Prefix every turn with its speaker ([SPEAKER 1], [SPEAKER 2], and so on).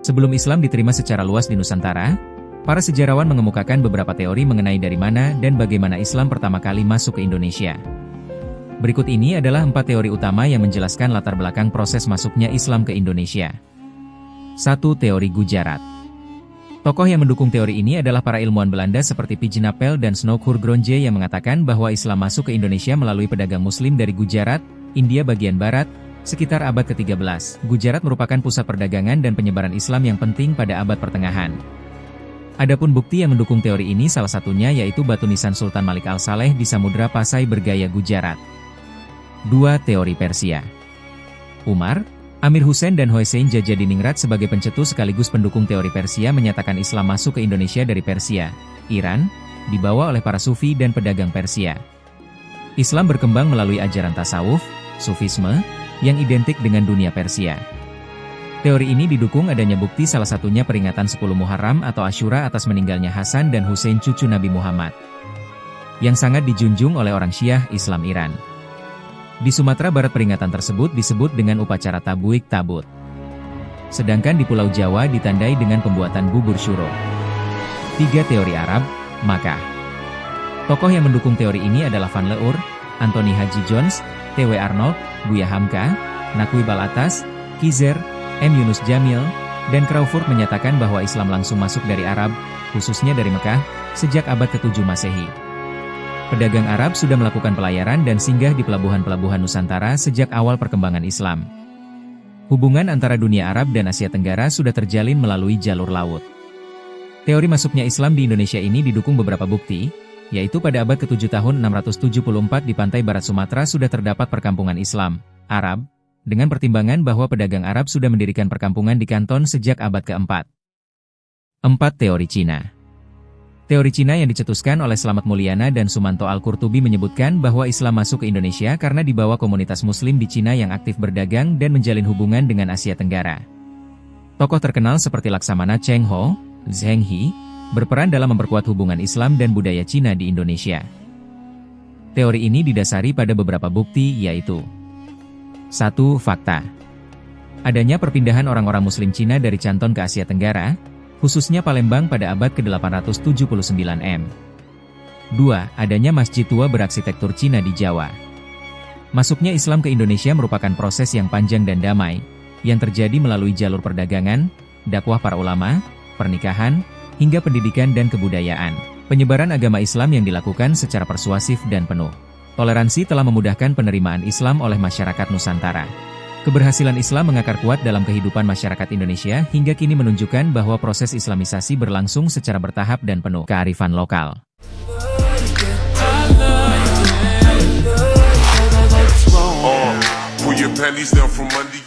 [SPEAKER 1] Sebelum Islam diterima secara luas di Nusantara, para sejarawan mengemukakan beberapa teori mengenai dari mana dan bagaimana Islam pertama kali masuk ke Indonesia. Berikut ini adalah 4 teori utama yang menjelaskan latar belakang proses masuknya Islam ke Indonesia. 1. Teori Gujarat. Tokoh yang mendukung teori ini adalah para ilmuwan Belanda seperti Pijnapel dan Snoeckhoorn-Gronje yang mengatakan bahwa Islam masuk ke Indonesia melalui pedagang Muslim dari Gujarat, India bagian barat, sekitar abad ke-13. Gujarat merupakan pusat perdagangan dan penyebaran Islam yang penting pada abad pertengahan. Adapun bukti yang mendukung teori ini salah satunya yaitu batu nisan Sultan Malik Al-Saleh di Samudra Pasai bergaya Gujarat. 2. Teori Persia. Umar, Amir Hussein dan Hosein Jajadiningrat sebagai pencetus sekaligus pendukung teori Persia menyatakan Islam masuk ke Indonesia dari Persia, Iran, dibawa oleh para sufi dan pedagang Persia. Islam berkembang melalui ajaran tasawuf, sufisme, yang identik dengan dunia Persia. Teori ini didukung adanya bukti salah satunya peringatan 10 Muharram atau Asyura atas meninggalnya Hasan dan Hussein cucu Nabi Muhammad, yang sangat dijunjung oleh orang Syiah Islam Iran. Di Sumatera Barat peringatan tersebut disebut dengan upacara Tabuik Tabut. Sedangkan di Pulau Jawa ditandai dengan pembuatan bubur syuro. 3. Teori Arab, Makkah. Tokoh yang mendukung teori ini adalah Van Leur, Anthony Haji Jones, T.W. Arnold, Buya Hamka, Naquib Al-Atas, Kizer, M. Yunus Jamil, dan Crawford menyatakan bahwa Islam langsung masuk dari Arab, khususnya dari Mekah, sejak abad ke-7 Masehi. Pedagang Arab sudah melakukan pelayaran dan singgah di pelabuhan-pelabuhan Nusantara sejak awal perkembangan Islam. Hubungan antara dunia Arab dan Asia Tenggara sudah terjalin melalui jalur laut. Teori masuknya Islam di Indonesia ini didukung beberapa bukti, yaitu pada abad ke-7 tahun 674 di pantai barat Sumatera sudah terdapat perkampungan Islam, Arab, dengan pertimbangan bahwa pedagang Arab sudah mendirikan perkampungan di Kanton sejak abad ke-4. 4. Teori Cina. Teori Cina yang dicetuskan oleh Slamet Mulyana dan Sumanto Al-Qurtubi menyebutkan bahwa Islam masuk ke Indonesia karena dibawa komunitas Muslim di Cina yang aktif berdagang dan menjalin hubungan dengan Asia Tenggara. Tokoh terkenal seperti Laksamana Cheng Ho, Zheng He, berperan dalam memperkuat hubungan Islam dan budaya Cina di Indonesia. Teori ini didasari pada beberapa bukti yaitu: 1. Fakta. Adanya perpindahan orang-orang Muslim Cina dari Canton ke Asia Tenggara, khususnya Palembang pada abad ke-879 M. 2. Adanya masjid tua berarsitektur Cina di Jawa. Masuknya Islam ke Indonesia merupakan proses yang panjang dan damai, yang terjadi melalui jalur perdagangan, dakwah para ulama, pernikahan, hingga pendidikan dan kebudayaan. Penyebaran agama Islam yang dilakukan secara persuasif dan penuh toleransi telah memudahkan penerimaan Islam oleh masyarakat Nusantara. Keberhasilan Islam mengakar kuat dalam kehidupan masyarakat Indonesia hingga kini menunjukkan bahwa proses Islamisasi berlangsung secara bertahap dan penuh kearifan lokal.
[SPEAKER 2] Pull your panties down from under